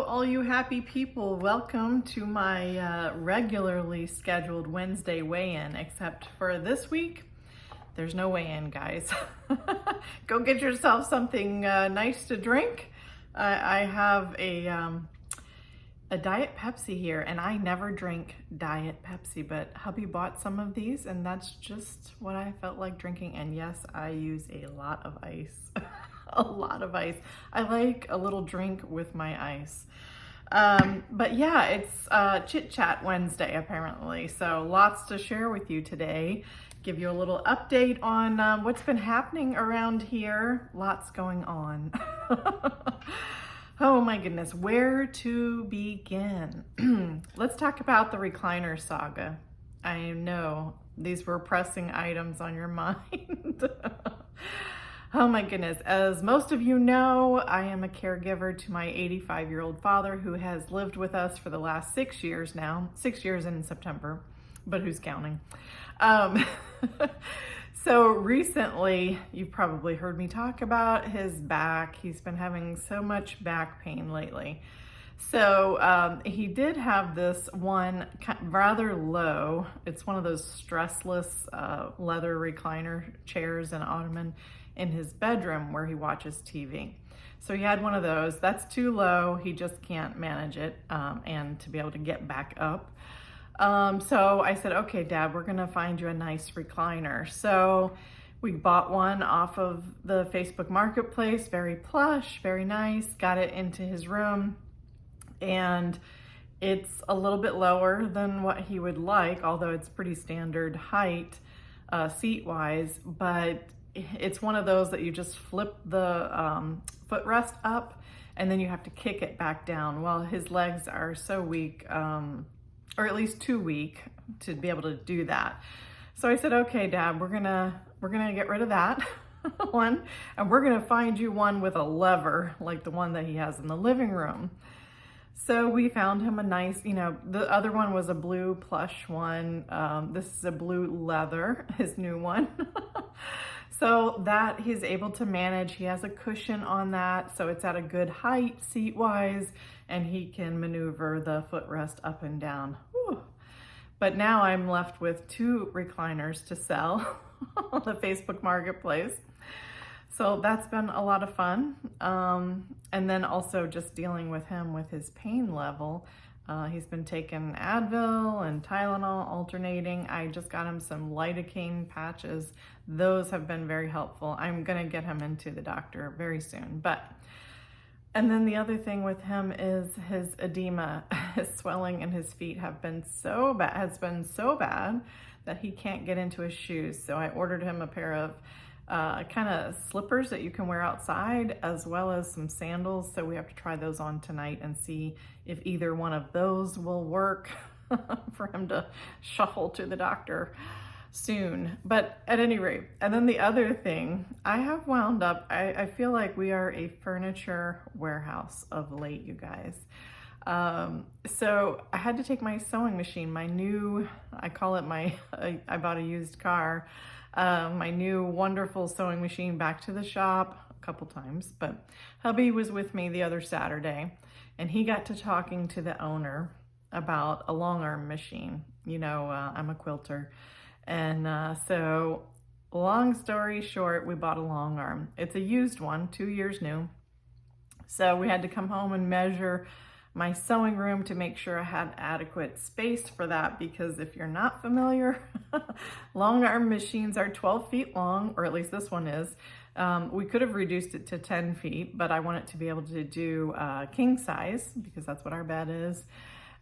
all you happy people. Welcome to my regularly scheduled Wednesday weigh-in, except for this week, there's no weigh-in, guys. Go get yourself something nice to drink. I have a Diet Pepsi here, and I never drink Diet Pepsi, but hubby bought some of these, and that's just what I felt like drinking. And yes, I use a lot of ice. A lot of ice. I like a little drink with my ice. But yeah, it's Chit Chat Wednesday apparently. So lots to share with you today. Give you a little update on what's been happening around here. Lots going on. Oh my goodness, where to begin? Let's talk about the recliner saga. I know these were pressing items on your mind. Oh my goodness, as most of you know, I am a caregiver to my 85-year-old father who has lived with us for the last 6 years now, 6 years in September, but who's counting? So recently, you've probably heard me talk about his back. He's been having so much back pain lately. So he did have this one rather low, it's one of those stressless leather recliner chairs and ottoman in his bedroom where he watches TV. So he had one of those. That's too low. He just can't manage it and to be able to get back up. So I said, okay, Dad, we're gonna find you a nice recliner. So we bought one off of the Facebook Marketplace, very plush, very nice, got it into his room, and it's a little bit lower than what he would like, although it's pretty standard height seat-wise, but it's one of those that you just flip the footrest up and then you have to kick it back down. Well, his legs are so weak, or at least too weak to be able to do that. So I said, okay, Dad, we're gonna get rid of that one, and we're gonna find you one with a lever like the one that he has in the living room. So we found him a nice, the other one was a blue plush one. This is a blue leather, his new one. So that he's able to manage. He has a cushion on that, so it's at a good height seat-wise, and he can maneuver the footrest up and down. Whew. But now I'm left with 2 recliners to sell on the Facebook Marketplace. So that's been a lot of fun. And then also just dealing with him with his pain level. He's been taking Advil and Tylenol alternating. I just got him some lidocaine patches. Those have been very helpful. I'm gonna get him into the doctor very soon. And then the other thing with him is his edema. His swelling in his feet has been so bad that he can't get into his shoes. So I ordered him a pair of kind of slippers that you can wear outside, as well as some sandals. So we have to try those on tonight and see if either one of those will work for him to shuffle to the doctor soon. But at any rate, and then the other thing, I have wound up, I feel like we are a furniture warehouse of late, you guys. So I had to take my sewing machine, my new, I call it I bought a used car, my new wonderful sewing machine back to the shop a couple times, but hubby was with me the other Saturday and he got to talking to the owner about a long arm machine. I'm a quilter. And so long story short, we bought a long arm. It's a used one, 2 years new. So we had to come home and measure my sewing room to make sure I had adequate space for that, because if you're not familiar, long arm machines are 12 feet long, or at least this one is. We could have reduced it to 10 feet, but I want it to be able to do king size, because that's what our bed is.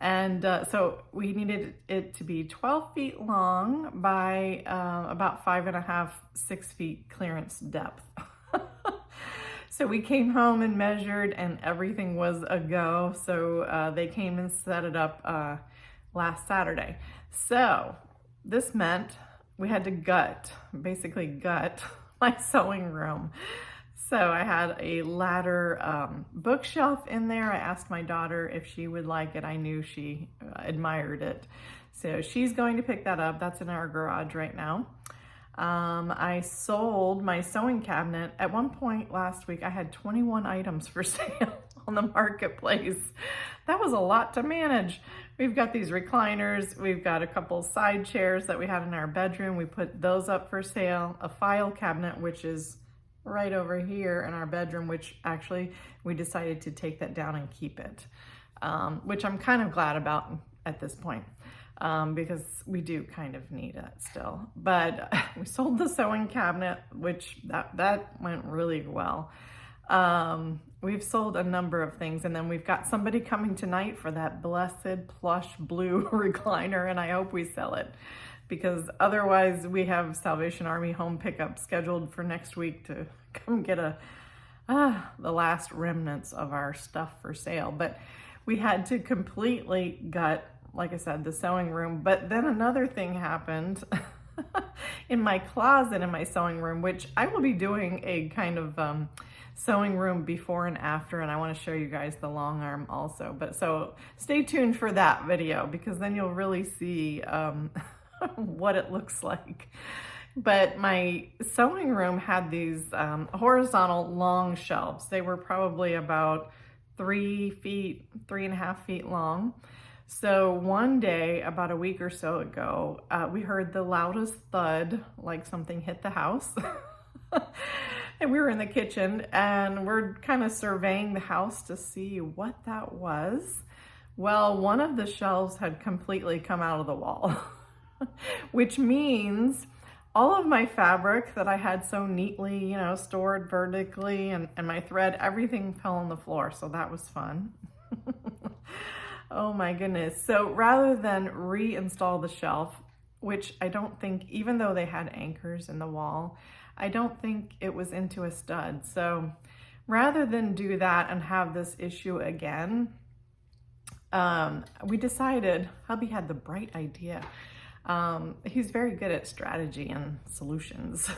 And so we needed it to be 12 feet long by about 5.5, 6 feet clearance depth. So we came home and measured and everything was a go. So they came and set it up last Saturday. So this meant we had to basically gut my sewing room. So I had a ladder bookshelf in there. I asked my daughter if she would like it. I knew she admired it. So she's going to pick that up. That's in our garage right now. I sold my sewing cabinet. At one point last week, I had 21 items for sale. on the marketplace. That was a lot to manage. We've got these recliners, we've got a couple side chairs that we had in our bedroom. We put those up for sale, a file cabinet, which is right over here in our bedroom, which actually we decided to take that down and keep it, which I'm kind of glad about at this point. Because we do kind of need it still. But we sold the sewing cabinet, which that went really well. We've sold a number of things, and then we've got somebody coming tonight for that blessed plush blue recliner, and I hope we sell it, because otherwise we have Salvation Army home pickup scheduled for next week to come get the last remnants of our stuff for sale. But we had to completely gut, like I said, the sewing room. But then another thing happened in my closet in my sewing room, which I will be doing a kind of sewing room before and after, and I want to show you guys the long arm also. But so stay tuned for that video, because then you'll really see what it looks like. But my sewing room had these horizontal long shelves. They were probably about 3.5 feet long. So one day, about a week or so ago, we heard the loudest thud, like something hit the house. And we were in the kitchen, and we're kind of surveying the house to see what that was. Well, one of the shelves had completely come out of the wall, which means all of my fabric that I had so neatly, stored vertically, and my thread, everything fell on the floor. So that was fun. Oh my goodness. So rather than reinstall the shelf, which I don't think, even though they had anchors in the wall, I don't think it was into a stud. So rather than do that and have this issue again, we decided, hubby had the bright idea. He's very good at strategy and solutions.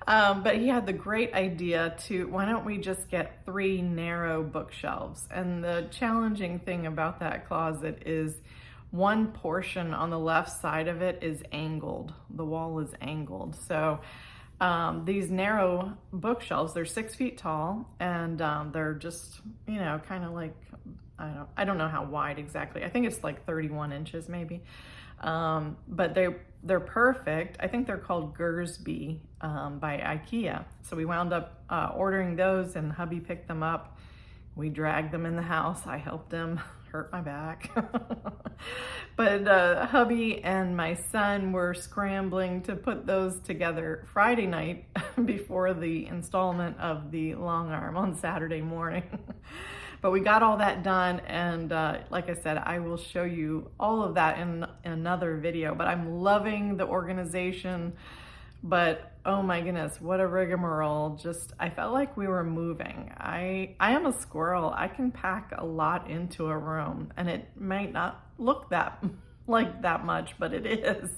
But he had the great idea why don't we just get 3 narrow bookshelves? And the challenging thing about that closet is one portion on the left side of it is angled. The wall is angled. So these narrow bookshelves, they're 6 feet tall, and they're just, kind of like, I don't know how wide exactly. I think it's like 31 inches maybe. But they're perfect. I think they're called Gersby by IKEA. So we wound up ordering those, and hubby picked them up. We dragged them in the house. I helped him, hurt my back. But hubby and my son were scrambling to put those together Friday night before the installment of the long arm on Saturday morning. But we got all that done, and like I said, I will show you all of that in another video. But I'm loving the organization, but oh my goodness, what a rigmarole. I felt like we were moving. I am a squirrel. I can pack a lot into a room, and it might not look that much, but it is.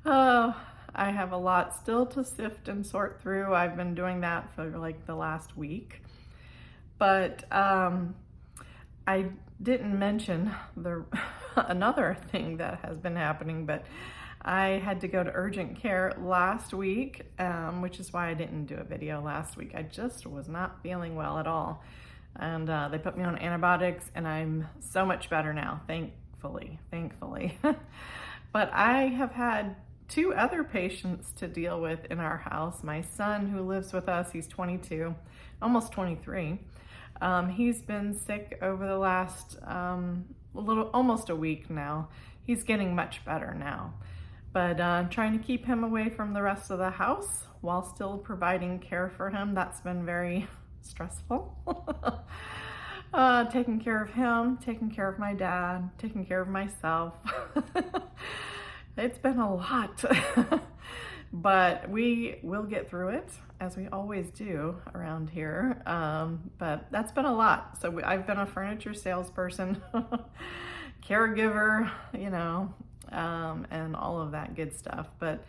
I have a lot still to sift and sort through. I've been doing that for like the last week. But I didn't mention another thing that has been happening, but I had to go to urgent care last week, which is why I didn't do a video last week. I just was not feeling well at all. And they put me on antibiotics, and I'm so much better now, thankfully. But I have had 2 other patients to deal with in our house. My son, who lives with us, he's 22, almost 23. He's been sick over the last almost a week now. He's getting much better now, but trying to keep him away from the rest of the house while still providing care for him. That's been very stressful. Taking care of him, taking care of my dad, taking care of myself. It's been a lot. But we will get through it, as we always do around here. But that's been a lot. So I've been a furniture salesperson, caregiver, and all of that good stuff. But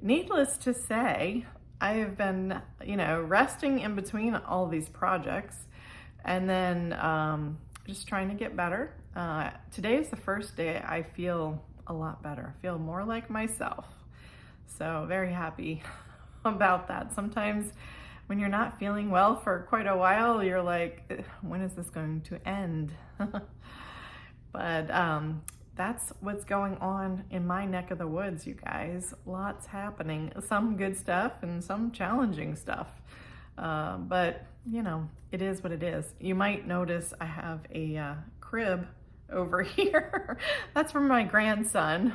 needless to say, I have been, resting in between all these projects, and then just trying to get better. Today is the first day I feel a lot better, feel more like myself. So very happy about that. Sometimes when you're not feeling well for quite a while, you're like, when is this going to end? But that's what's going on in my neck of the woods, you guys. Lots happening, some good stuff and some challenging stuff. But you know, it is what it is. You might notice I have a crib over here. That's from my grandson,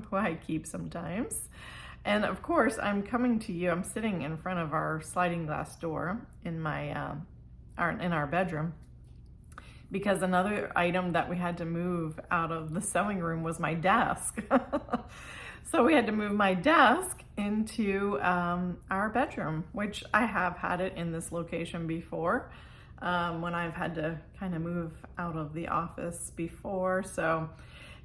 who I keep sometimes. And of course, I'm coming to you. I'm sitting in front of our sliding glass door in our bedroom, because another item that we had to move out of the sewing room was my desk. So we had to move my desk into our bedroom, which I have had it in this location before, when I've had to kind of move out of the office before. So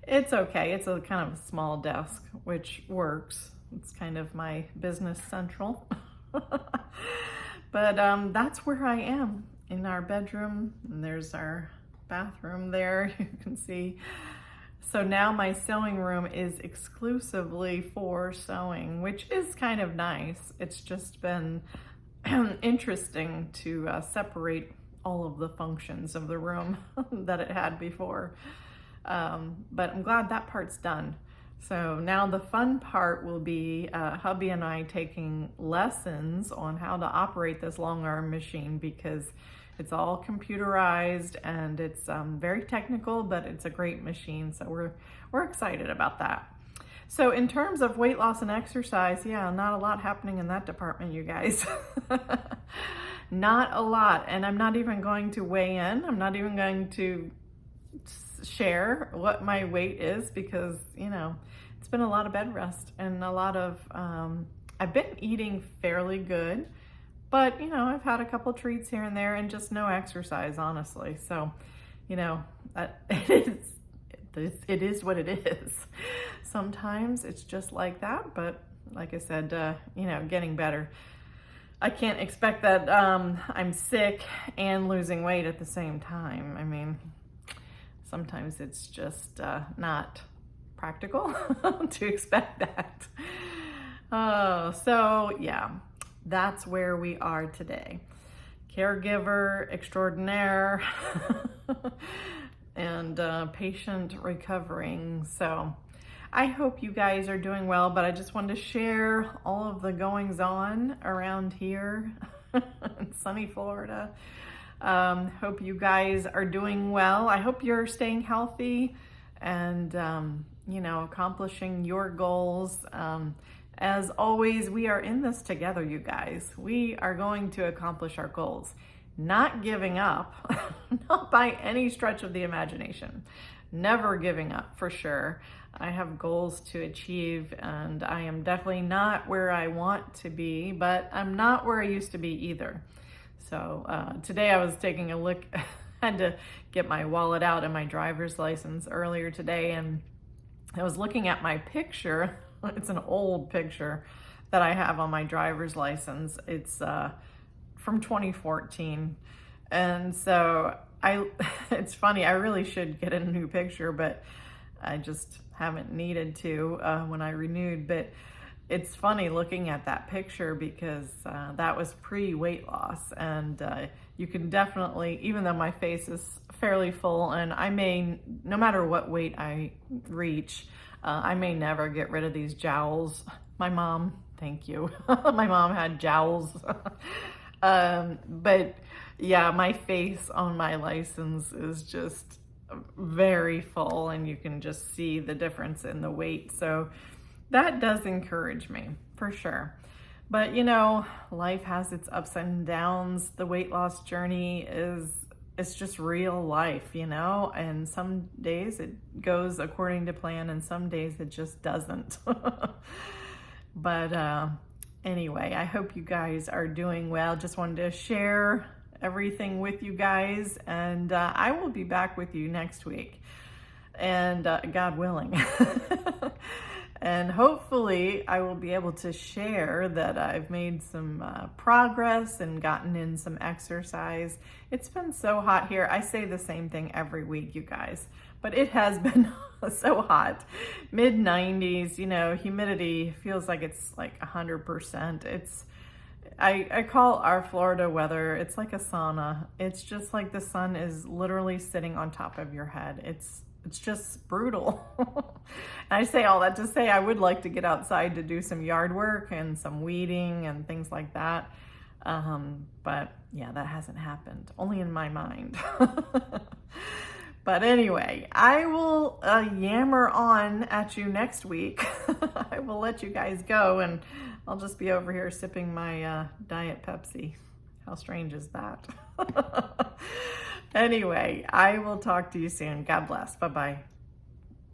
it's okay. It's a kind of a small desk, which works. It's kind of my business central. But that's where I am, in our bedroom, and there's our bathroom there, you can see. So now my sewing room is exclusively for sewing, which is kind of nice. It's just been interesting to separate all of the functions of the room that it had before. But I'm glad that part's done. So now the fun part will be hubby and I taking lessons on how to operate this long arm machine, because it's all computerized and it's very technical, but it's a great machine. So we're excited about that. So in terms of weight loss and exercise, yeah, not a lot happening in that department, you guys. Not a lot. And I'm not even going to weigh in. I'm not even going to share what my weight is, because, you know, it's been a lot of bed rest and a lot of, I've been eating fairly good, but, you know, I've had a couple treats here and there and just no exercise, honestly. So, you know, it is what it is. Sometimes it's just like that, but like I said, you know, getting better. I can't expect that I'm sick and losing weight at the same time. I mean, sometimes it's just not practical to expect that. So yeah, that's where we are today. Caregiver extraordinaire and patient recovering. So I hope you guys are doing well, but I just wanted to share all of the goings on around here in sunny Florida. Hope you guys are doing well. I hope you're staying healthy and, you know, accomplishing your goals. As always, we are in this together, you guys. We are going to accomplish our goals. Not giving up, not by any stretch of the imagination. Never giving up, for sure. I have goals to achieve, and I am definitely not where I want to be, but I'm not where I used to be either. So today I was taking a look, had to get my wallet out and my driver's license earlier today, and I was looking at my picture. It's an old picture that I have on my driver's license. It's from 2014. And so it's funny, I really should get a new picture, but I just haven't needed to when I renewed. But it's funny looking at that picture, because that was pre-weight loss, and you can definitely, even though my face is fairly full, and I may, no matter what weight I reach, I may never get rid of these jowls. My mom, thank you. My mom had jowls. But yeah, my face on my license is just very full, and you can just see the difference in the weight. So that does encourage me, for sure. But you know, life has its ups and downs. The weight loss journey it's just real life, you know, and some days it goes according to plan and some days it just doesn't. But anyway, I hope you guys are doing well. Just wanted to share everything with you guys, and I will be back with you next week, and God willing. And hopefully I will be able to share that I've made some progress and gotten in some exercise. It's been so hot here. I say the same thing every week, you guys, but it has been so hot. Mid 90s, you know, humidity feels like it's like 100%. I call our Florida weather, it's like a sauna. It's just like the sun is literally sitting on top of your head. It's just brutal. And I say all that to say I would like to get outside to do some yard work and some weeding and things like that. But yeah, that hasn't happened, only in my mind. But anyway, I will yammer on at you next week. I will let you guys go, and I'll just be over here sipping my Diet Pepsi. How strange is that? Anyway, I will talk to you soon. God bless. Bye-bye.